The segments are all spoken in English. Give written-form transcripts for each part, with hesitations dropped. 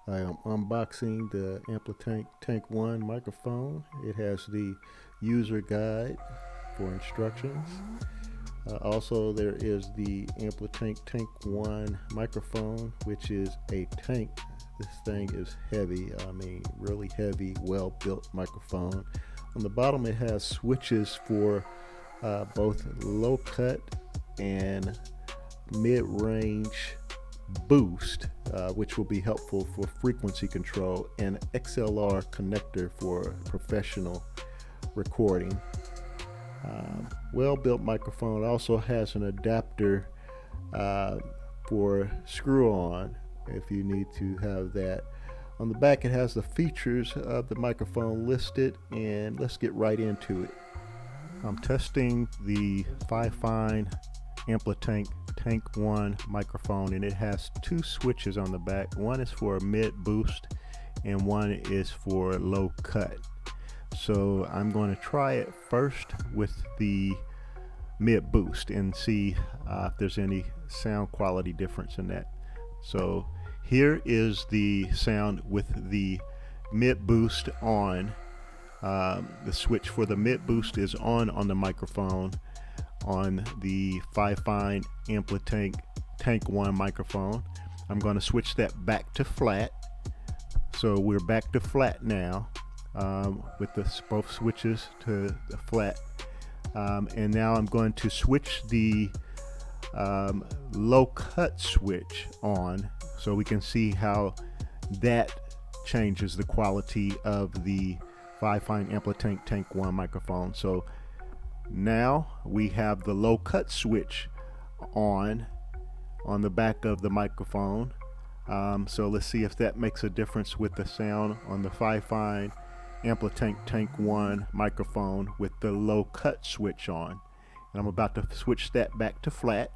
I am unboxing the Amplitank Tank 1 microphone. It has the user guide for instructions. Also, there is the Amplitank Tank 1 microphone, which is a tank. This thing is heavy, really heavy, well-built microphone. On the bottom, it has switches for both low cut and mid-range boost, which will be helpful for frequency control, and XLR connector for professional recording. Well-built microphone also has an adapter for screw-on if you need to have that. On the back, it has the features of the microphone listed, and let's get right into it. I'm testing the FiFine Amplitank Tank 1 microphone, and it has two switches on the back. One is for mid boost and one is for low cut. So I'm going to try it first with the mid boost and see if there's any sound quality difference in that. So here is the sound with the mid boost on. The switch for the mid boost is on the microphone on the FiFine Amplitank Tank 1 microphone. I'm going to switch that back to flat. So we're back to flat now with both switches to the flat. And now I'm going to switch the low cut switch on so we can see how that changes the quality of the FiFine Amplitank Tank 1 microphone. So now we have the low cut switch on the back of the microphone. So let's see if that makes a difference with the sound on the FiFine Amplitank Tank 1 microphone with the low cut switch on. And I'm about to switch that back to flat.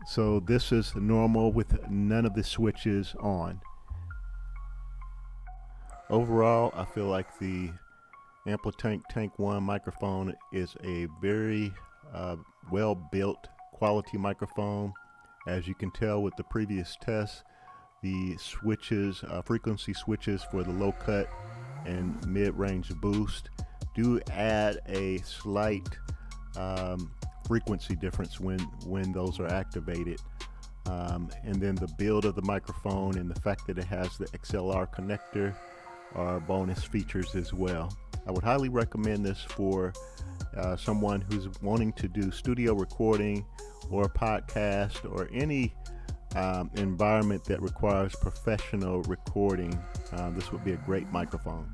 So this is normal with none of the switches on. Overall, I feel like the Amplitank Tank 1 microphone is a very well-built quality microphone. As you can tell with the previous tests, the switches, frequency switches for the low cut and mid-range boost do add a slight frequency difference when those are activated. And then the build of the microphone and the fact that it has the XLR connector are bonus features as well. I would highly recommend this for someone who's wanting to do studio recording or podcast or any environment that requires professional recording. This would be a great microphone.